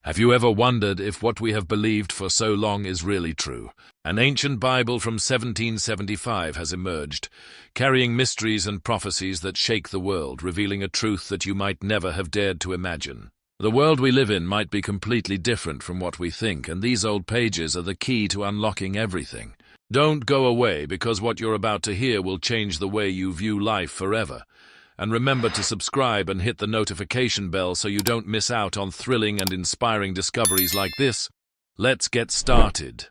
Have you ever wondered if what we have believed for so long is really true? An ancient Bible from 1775 has emerged, carrying mysteries and prophecies that shake the world, revealing a truth that you might never have dared to imagine. The world we live in might be completely different from what we think, and these old pages are the key to unlocking everything. Don't go away, because what you're about to hear will change the way you view life forever. And remember to subscribe and hit the notification bell so you don't miss out on thrilling and inspiring discoveries like this. Let's get started.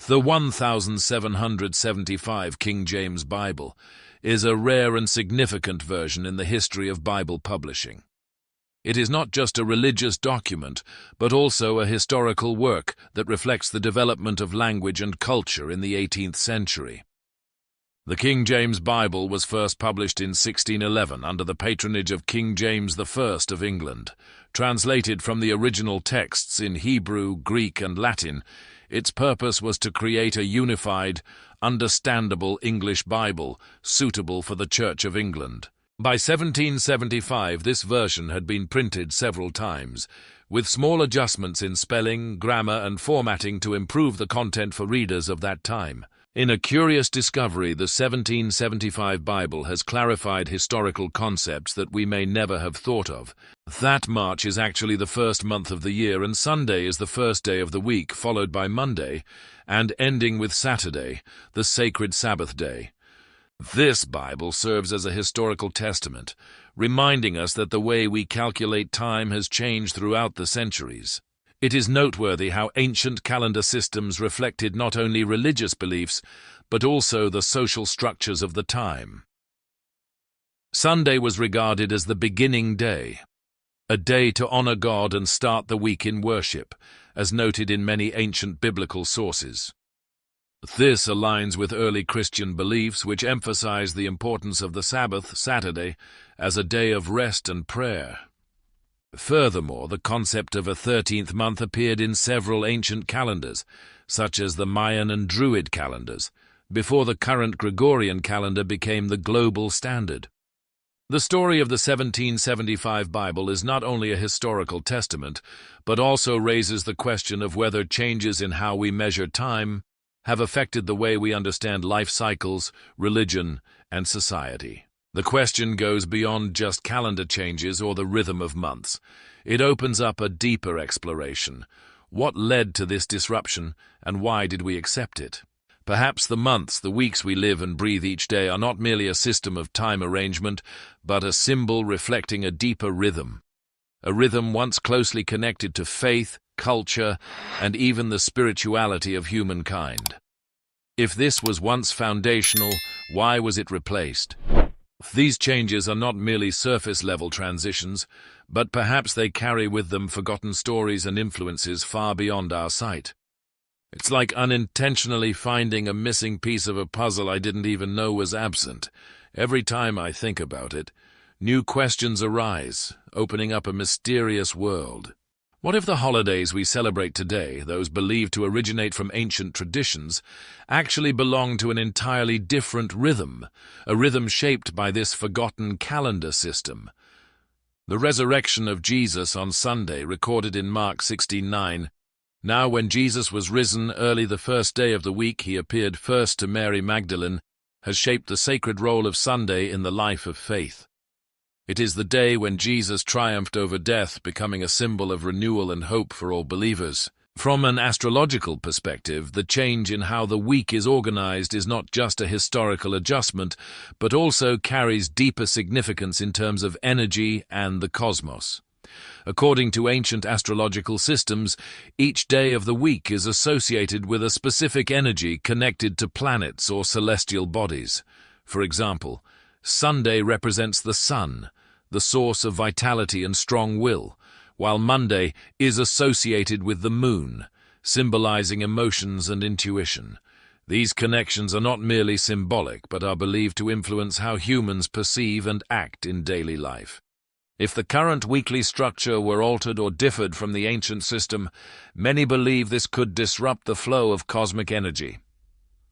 The 1775 King James Bible is a rare and significant version in the history of Bible publishing. It is not just a religious document, but also a historical work that reflects the development of language and culture in the 18th century. The King James Bible was first published in 1611 under the patronage of King James I of England. Translated from the original texts in Hebrew, Greek, and Latin, its purpose was to create a unified, understandable English Bible suitable for the Church of England. By 1775, this version had been printed several times, with small adjustments in spelling, grammar, and formatting to improve the content for readers of that time. In a curious discovery, the 1775 Bible has clarified historical concepts that we may never have thought of. That March is actually the first month of the year, and Sunday is the first day of the week, followed by Monday, and ending with Saturday, the sacred Sabbath day. This Bible serves as a historical testament, reminding us that the way we calculate time has changed throughout the centuries. It is noteworthy how ancient calendar systems reflected not only religious beliefs, but also the social structures of the time. Sunday was regarded as the beginning day, a day to honor God and start the week in worship, as noted in many ancient biblical sources. This aligns with early Christian beliefs, which emphasize the importance of the Sabbath, Saturday, as a day of rest and prayer. Furthermore, the concept of a 13th month appeared in several ancient calendars, such as the Mayan and Druid calendars, before the current Gregorian calendar became the global standard. The story of the 1775 Bible is not only a historical testament, but also raises the question of whether changes in how we measure time have affected the way we understand life cycles, religion, and society. The question goes beyond just calendar changes or the rhythm of months. It opens up a deeper exploration. What led to this disruption, and why did we accept it? Perhaps the months, the weeks we live and breathe each day are not merely a system of time arrangement, but a symbol reflecting a deeper rhythm. A rhythm once closely connected to faith, culture, and even the spirituality of humankind. If this was once foundational, why was it replaced? These changes are not merely surface-level transitions, but perhaps they carry with them forgotten stories and influences far beyond our sight. It's like unintentionally finding a missing piece of a puzzle I didn't even know was absent. Every time I think about it, new questions arise, opening up a mysterious world. What if the holidays we celebrate today, those believed to originate from ancient traditions, actually belong to an entirely different rhythm, a rhythm shaped by this forgotten calendar system? The resurrection of Jesus on Sunday, recorded in Mark 16:9. Now when Jesus was risen early the first day of the week, he appeared first to Mary Magdalene, has shaped the sacred role of Sunday in the life of faith. It is the day when Jesus triumphed over death, becoming a symbol of renewal and hope for all believers. From an astrological perspective, the change in how the week is organized is not just a historical adjustment, but also carries deeper significance in terms of energy and the cosmos. According to ancient astrological systems, each day of the week is associated with a specific energy connected to planets or celestial bodies. For example, Sunday represents the sun, the source of vitality and strong will, while Monday is associated with the moon, symbolizing emotions and intuition. These connections are not merely symbolic, but are believed to influence how humans perceive and act in daily life. If the current weekly structure were altered or differed from the ancient system, many believe this could disrupt the flow of cosmic energy.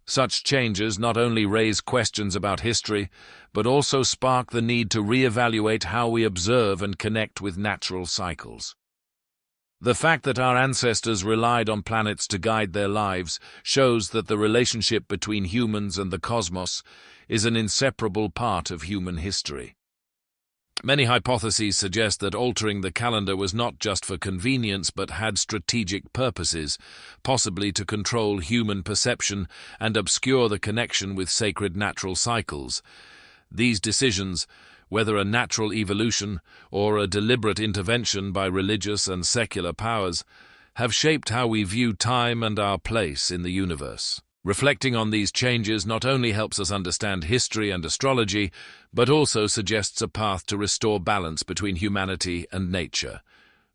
Such changes not only raise questions about history, but also spark the need to reevaluate how we observe and connect with natural cycles. The fact that our ancestors relied on planets to guide their lives shows that the relationship between humans and the cosmos is an inseparable part of human history. Many hypotheses suggest that altering the calendar was not just for convenience but had strategic purposes, possibly to control human perception and obscure the connection with sacred natural cycles. These decisions, whether a natural evolution or a deliberate intervention by religious and secular powers, have shaped how we view time and our place in the universe. Reflecting on these changes not only helps us understand history and astrology, but also suggests a path to restore balance between humanity and nature.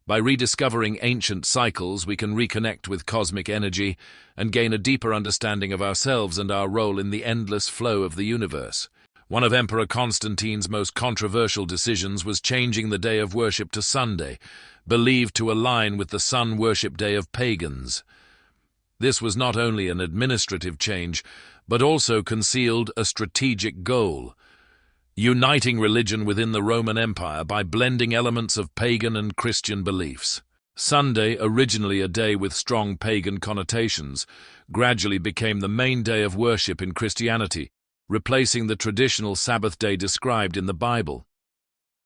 By rediscovering ancient cycles, we can reconnect with cosmic energy and gain a deeper understanding of ourselves and our role in the endless flow of the universe. One of Emperor Constantine's most controversial decisions was changing the day of worship to Sunday, believed to align with the sun worship day of pagans. This was not only an administrative change, but also concealed a strategic goal: uniting religion within the Roman Empire by blending elements of pagan and Christian beliefs. Sunday, originally a day with strong pagan connotations, gradually became the main day of worship in Christianity, replacing the traditional Sabbath day described in the Bible.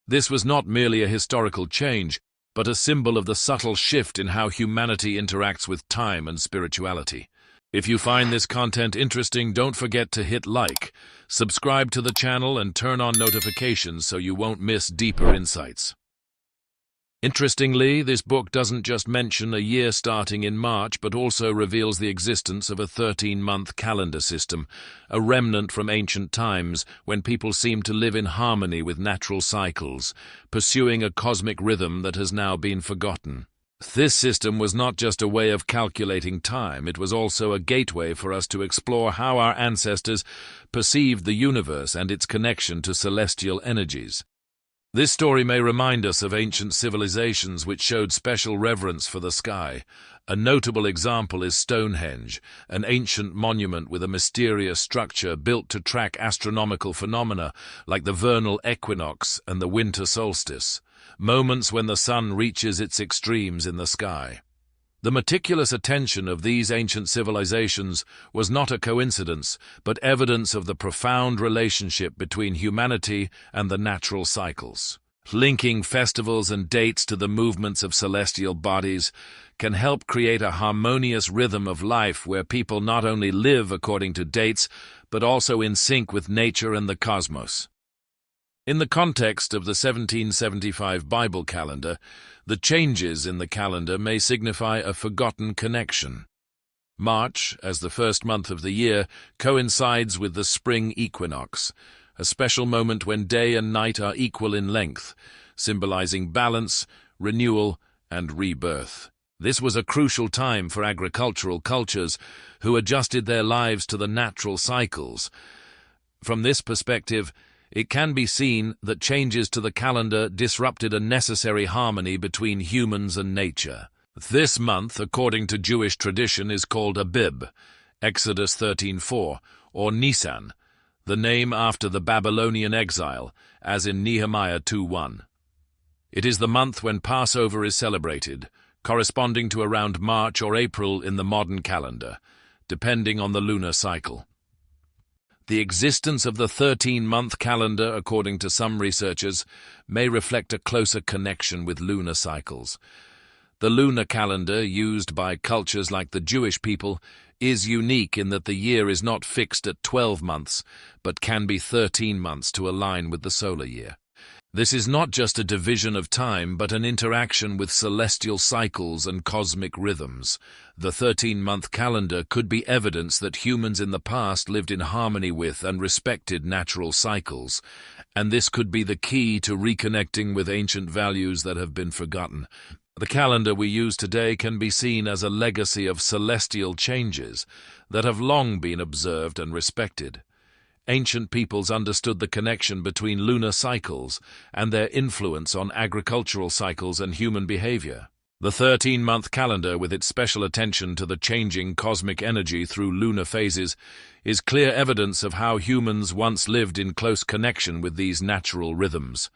This was not merely a historical change, but a symbol of the subtle shift in how humanity interacts with time and spirituality. If you find this content interesting, don't forget to hit like, subscribe to the channel, and turn on notifications so you won't miss deeper insights. Interestingly, this book doesn't just mention a year starting in March, but also reveals the existence of a 13-month calendar system, a remnant from ancient times when people seemed to live in harmony with natural cycles, pursuing a cosmic rhythm that has now been forgotten. This system was not just a way of calculating time, it was also a gateway for us to explore how our ancestors perceived the universe and its connection to celestial energies. This story may remind us of ancient civilizations which showed special reverence for the sky. A notable example is Stonehenge, an ancient monument with a mysterious structure built to track astronomical phenomena like the vernal equinox and the winter solstice, moments when the sun reaches its extremes in the sky. The meticulous attention of these ancient civilizations was not a coincidence, but evidence of the profound relationship between humanity and the natural cycles. Linking festivals and dates to the movements of celestial bodies can help create a harmonious rhythm of life where people not only live according to dates, but also in sync with nature and the cosmos. In the context of the 1775 Bible calendar, the changes in the calendar may signify a forgotten connection. March, as the first month of the year, coincides with the spring equinox, a special moment when day and night are equal in length, symbolizing balance, renewal, and rebirth. This was a crucial time for agricultural cultures who adjusted their lives to the natural cycles. From this perspective, it can be seen that changes to the calendar disrupted a necessary harmony between humans and nature. This month, according to Jewish tradition, is called Abib, Exodus 13:4, or Nisan, the name after the Babylonian exile, as in Nehemiah 2:1. It is the month when Passover is celebrated, corresponding to around March or April in the modern calendar, depending on the lunar cycle. The existence of the 13-month calendar, according to some researchers, may reflect a closer connection with lunar cycles. The lunar calendar, used by cultures like the Jewish people, is unique in that the year is not fixed at 12 months, but can be 13 months to align with the solar year. This is not just a division of time, but an interaction with celestial cycles and cosmic rhythms. The 13-month calendar could be evidence that humans in the past lived in harmony with and respected natural cycles, and this could be the key to reconnecting with ancient values that have been forgotten. The calendar we use today can be seen as a legacy of celestial changes that have long been observed and respected. Ancient peoples understood the connection between lunar cycles and their influence on agricultural cycles and human behavior. The 13-month calendar, with its special attention to the changing cosmic energy through lunar phases, is clear evidence of how humans once lived in close connection with these natural rhythms.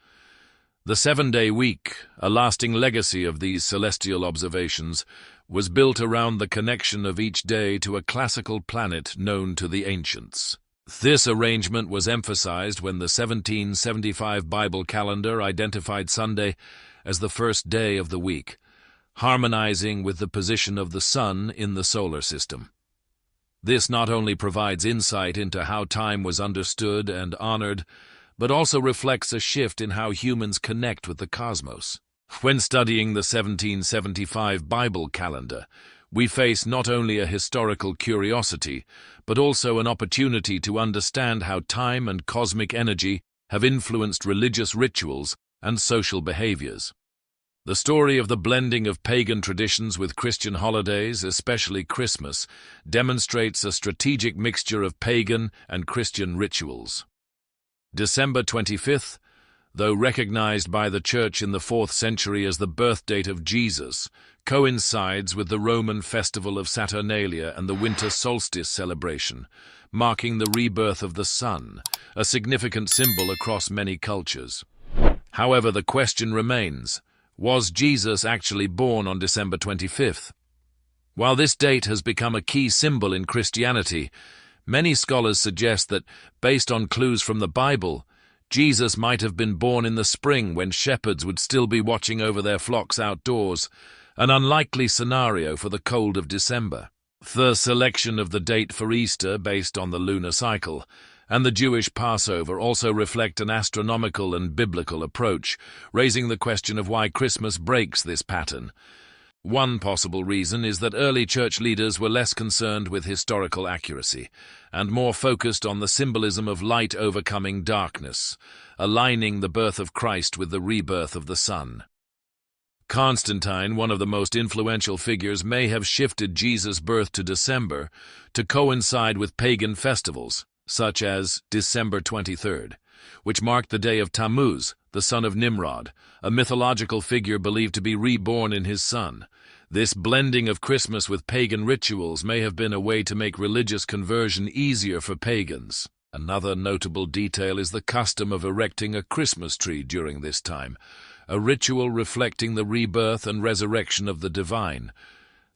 The 7-day week, a lasting legacy of these celestial observations, was built around the connection of each day to a classical planet known to the ancients. This arrangement was emphasized when the 1775 Bible calendar identified Sunday as the first day of the week, harmonizing with the position of the sun in the solar system. This not only provides insight into how time was understood and honored, but also reflects a shift in how humans connect with the cosmos. When studying the 1775 Bible calendar, we face not only a historical curiosity, but also an opportunity to understand how time and cosmic energy have influenced religious rituals and social behaviors. The story of the blending of pagan traditions with Christian holidays, especially Christmas, demonstrates a strategic mixture of pagan and Christian rituals. December 25th, though recognized by the Church in the 4th century as the birth date of Jesus, coincides with the Roman festival of Saturnalia and the winter solstice celebration, marking the rebirth of the sun, a significant symbol across many cultures. However, the question remains, was Jesus actually born on December 25th? While this date has become a key symbol in Christianity, many scholars suggest that, based on clues from the Bible, Jesus might have been born in the spring when shepherds would still be watching over their flocks outdoors, an unlikely scenario for the cold of December. The selection of the date for Easter based on the lunar cycle and the Jewish Passover also reflect an astronomical and biblical approach, raising the question of why Christmas breaks this pattern. One possible reason is that early church leaders were less concerned with historical accuracy and more focused on the symbolism of light overcoming darkness, aligning the birth of Christ with the rebirth of the sun. Constantine, one of the most influential figures, may have shifted Jesus' birth to December to coincide with pagan festivals, such as December 23rd, which marked the day of Tammuz, the son of Nimrod, a mythological figure believed to be reborn in his son. This blending of Christmas with pagan rituals may have been a way to make religious conversion easier for pagans. Another notable detail is the custom of erecting a Christmas tree during this time, a ritual reflecting the rebirth and resurrection of the divine.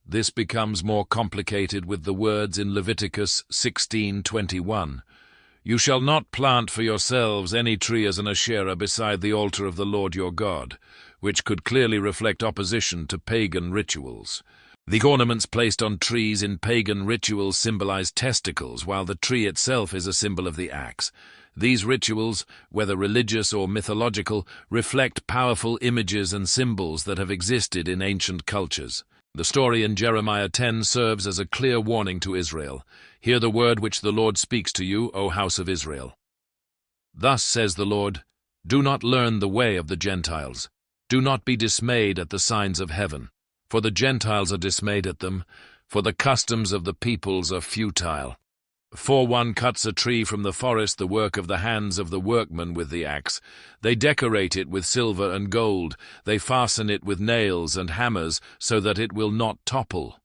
This becomes more complicated with the words in Leviticus 16:21. You shall not plant for yourselves any tree as an Asherah beside the altar of the Lord your God, which could clearly reflect opposition to pagan rituals. The ornaments placed on trees in pagan rituals symbolize testicles, while the tree itself is a symbol of the axe. These rituals, whether religious or mythological, reflect powerful images and symbols that have existed in ancient cultures. The story in Jeremiah 10 serves as a clear warning to Israel. Hear the word which the Lord speaks to you, O house of Israel. Thus says the Lord, do not learn the way of the Gentiles. Do not be dismayed at the signs of heaven. For the Gentiles are dismayed at them, for the customs of the peoples are futile. For one cuts a tree from the forest, the work of the hands of the workman with the axe. They decorate it with silver and gold. They fasten it with nails and hammers so that it will not topple.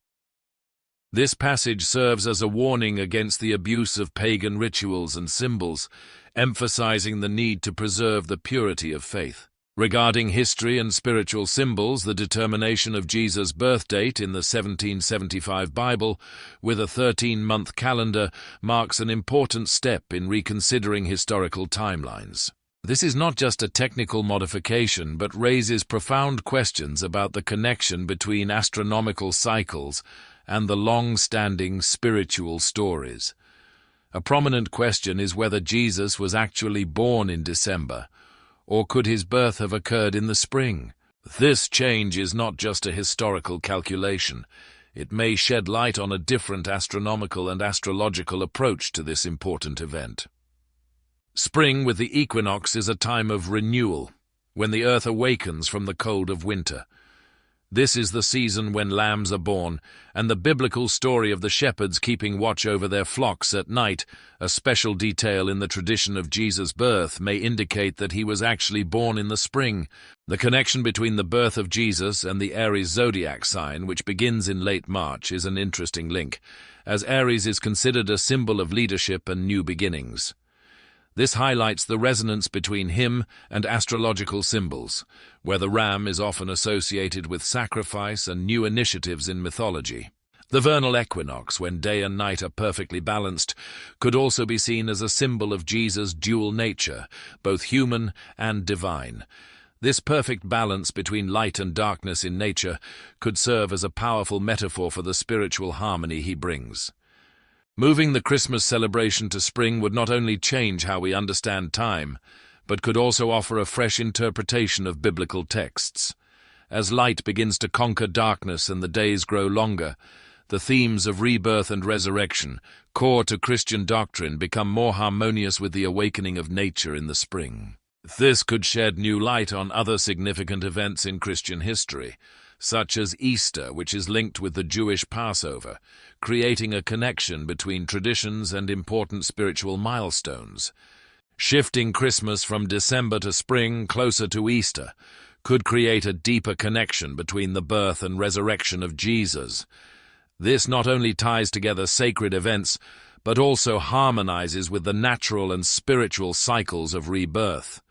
This passage serves as a warning against the abuse of pagan rituals and symbols, emphasizing the need to preserve the purity of faith. Regarding history and spiritual symbols, the determination of Jesus' birth date in the 1775 Bible, with a 13-month calendar, marks an important step in reconsidering historical timelines. This is not just a technical modification, but raises profound questions about the connection between astronomical cycles and the long-standing spiritual stories. A prominent question is whether Jesus was actually born in December, or could his birth have occurred in the spring? This change is not just a historical calculation. It may shed light on a different astronomical and astrological approach to this important event. Spring with the equinox is a time of renewal, when the earth awakens from the cold of winter. This is the season when lambs are born, and the biblical story of the shepherds keeping watch over their flocks at night, a special detail in the tradition of Jesus' birth, may indicate that he was actually born in the spring. The connection between the birth of Jesus and the Aries zodiac sign, which begins in late March, is an interesting link, as Aries is considered a symbol of leadership and new beginnings. This highlights the resonance between him and astrological symbols, where the ram is often associated with sacrifice and new initiatives in mythology. The vernal equinox, when day and night are perfectly balanced, could also be seen as a symbol of Jesus' dual nature, both human and divine. This perfect balance between light and darkness in nature could serve as a powerful metaphor for the spiritual harmony he brings. Moving the Christmas celebration to spring would not only change how we understand time, but could also offer a fresh interpretation of biblical texts. As light begins to conquer darkness and the days grow longer, the themes of rebirth and resurrection, core to Christian doctrine, become more harmonious with the awakening of nature in the spring. This could shed new light on other significant events in Christian history, such as Easter, which is linked with the Jewish Passover, creating a connection between traditions and important spiritual milestones. Shifting Christmas from December to spring, closer to Easter, could create a deeper connection between the birth and resurrection of Jesus. This not only ties together sacred events, but also harmonizes with the natural and spiritual cycles of rebirth.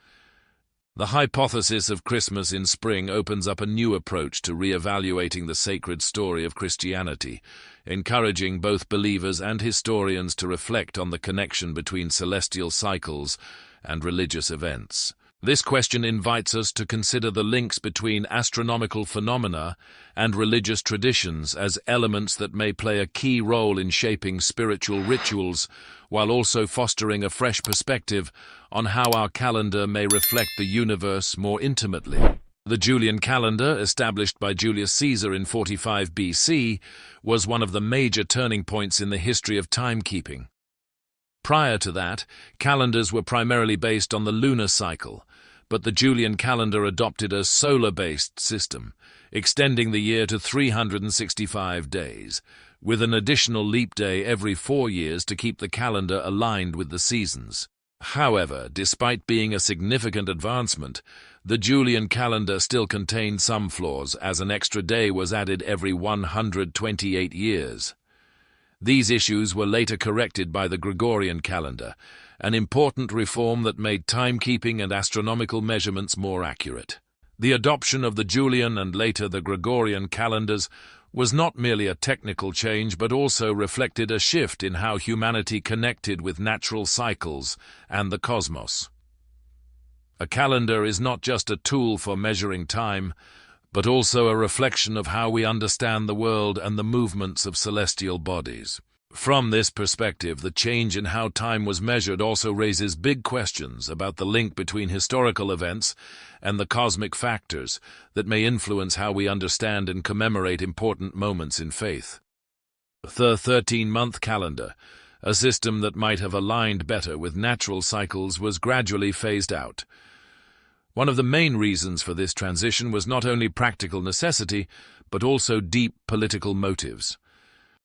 The hypothesis of Christmas in spring opens up a new approach to re-evaluating the sacred story of Christianity, encouraging both believers and historians to reflect on the connection between celestial cycles and religious events. This question invites us to consider the links between astronomical phenomena and religious traditions as elements that may play a key role in shaping spiritual rituals, while also fostering a fresh perspective on how our calendar may reflect the universe more intimately. The Julian calendar, established by Julius Caesar in 45 BC, was one of the major turning points in the history of timekeeping. Prior to that, calendars were primarily based on the lunar cycle, but the Julian calendar adopted a solar-based system, extending the year to 365 days, with an additional leap day every 4 years to keep the calendar aligned with the seasons. However, despite being a significant advancement, the Julian calendar still contained some flaws, as an extra day was added every 128 years. These issues were later corrected by the Gregorian calendar, an important reform that made timekeeping and astronomical measurements more accurate. The adoption of the Julian and later the Gregorian calendars was not merely a technical change, but also reflected a shift in how humanity connected with natural cycles and the cosmos. A calendar is not just a tool for measuring time, but also a reflection of how we understand the world and the movements of celestial bodies. From this perspective, the change in how time was measured also raises big questions about the link between historical events and the cosmic factors that may influence how we understand and commemorate important moments in faith. The 13-month calendar, a system that might have aligned better with natural cycles, was gradually phased out. One of the main reasons for this transition was not only practical necessity, but also deep political motives.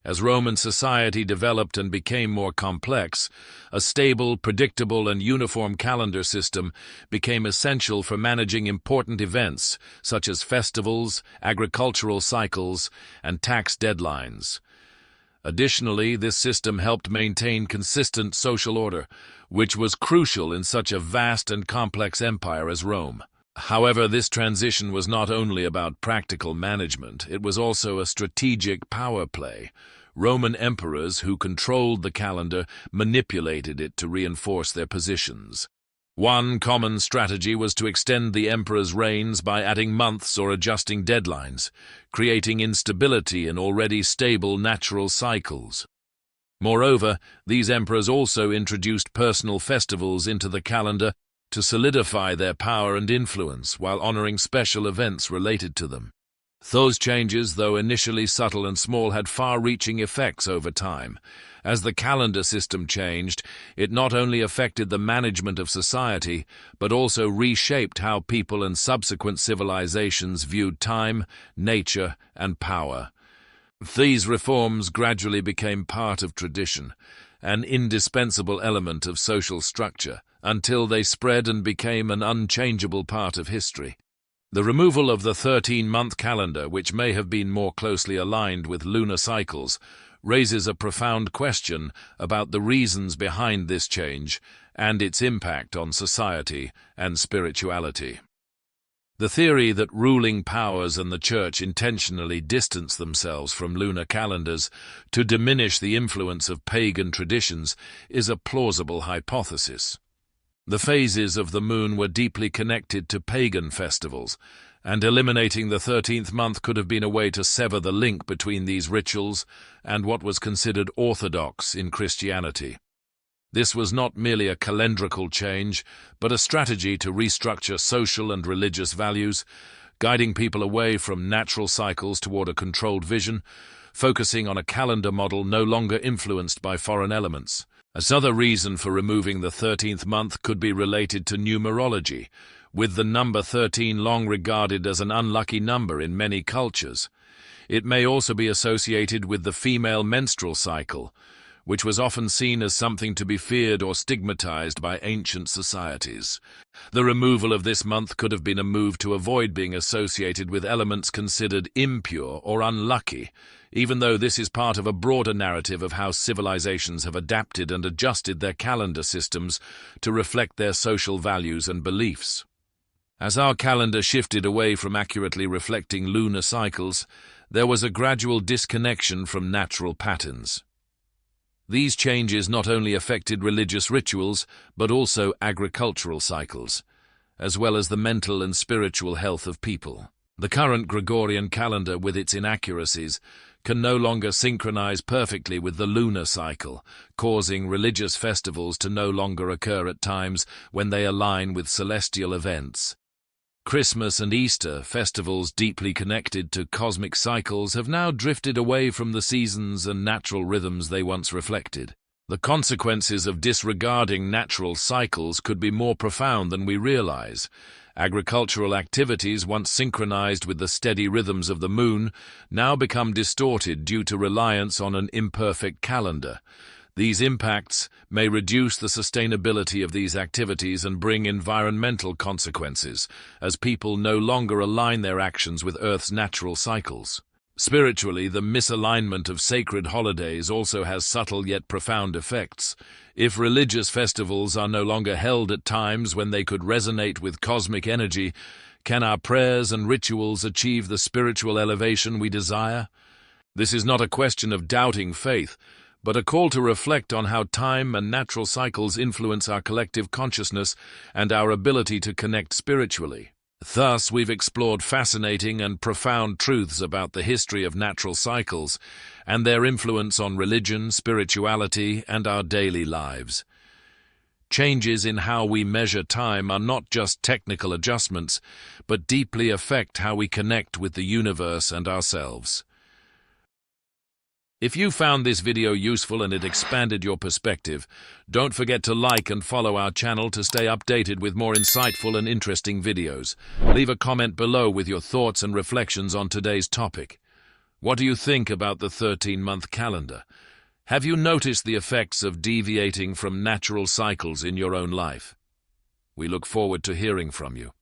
As Roman society developed and became more complex, a stable, predictable, and uniform calendar system became essential for managing important events such as festivals, agricultural cycles, and tax deadlines. Additionally, this system helped maintain consistent social order, which was crucial in such a vast and complex empire as Rome. However, this transition was not only about practical management, it was also a strategic power play. Roman emperors who controlled the calendar manipulated it to reinforce their positions. One common strategy was to extend the emperor's reigns by adding months or adjusting deadlines, creating instability in already stable natural cycles. Moreover, these emperors also introduced personal festivals into the calendar to solidify their power and influence while honoring special events related to them. Those changes, though initially subtle and small, had far-reaching effects over time. As the calendar system changed, it not only affected the management of society, but also reshaped how people and subsequent civilizations viewed time, nature, and power. These reforms gradually became part of tradition, an indispensable element of social structure, until they spread and became an unchangeable part of history. The removal of the 13-month calendar, which may have been more closely aligned with lunar cycles, raises a profound question about the reasons behind this change and its impact on society and spirituality. The theory that ruling powers and the Church intentionally distance themselves from lunar calendars to diminish the influence of pagan traditions is a plausible hypothesis. The phases of the moon were deeply connected to pagan festivals, and eliminating the 13th month could have been a way to sever the link between these rituals and what was considered orthodox in Christianity. This was not merely a calendrical change, but a strategy to restructure social and religious values, guiding people away from natural cycles toward a controlled vision, focusing on a calendar model no longer influenced by foreign elements. Another reason for removing the 13th month could be related to numerology, with the number 13 long regarded as an unlucky number in many cultures. It may also be associated with the female menstrual cycle, which was often seen as something to be feared or stigmatized by ancient societies. The removal of this month could have been a move to avoid being associated with elements considered impure or unlucky, even though this is part of a broader narrative of how civilizations have adapted and adjusted their calendar systems to reflect their social values and beliefs. As our calendar shifted away from accurately reflecting lunar cycles, there was a gradual disconnection from natural patterns. These changes not only affected religious rituals, but also agricultural cycles, as well as the mental and spiritual health of people. The current Gregorian calendar, with its inaccuracies, can no longer synchronize perfectly with the lunar cycle, causing religious festivals to no longer occur at times when they align with celestial events. Christmas and Easter, festivals deeply connected to cosmic cycles, have now drifted away from the seasons and natural rhythms they once reflected. The consequences of disregarding natural cycles could be more profound than we realize. Agricultural activities, once synchronized with the steady rhythms of the moon, now become distorted due to reliance on an imperfect calendar. These impacts may reduce the sustainability of these activities and bring environmental consequences, as people no longer align their actions with Earth's natural cycles. Spiritually, the misalignment of sacred holidays also has subtle yet profound effects. If religious festivals are no longer held at times when they could resonate with cosmic energy, can our prayers and rituals achieve the spiritual elevation we desire? This is not a question of doubting faith, but a call to reflect on how time and natural cycles influence our collective consciousness and our ability to connect spiritually. Thus, we've explored fascinating and profound truths about the history of natural cycles and their influence on religion, spirituality, and our daily lives. Changes in how we measure time are not just technical adjustments, but deeply affect how we connect with the universe and ourselves. If you found this video useful and it expanded your perspective, don't forget to like and follow our channel to stay updated with more insightful and interesting videos. Leave a comment below with your thoughts and reflections on today's topic. What do you think about the 13-month calendar? Have you noticed the effects of deviating from natural cycles in your own life? We look forward to hearing from you.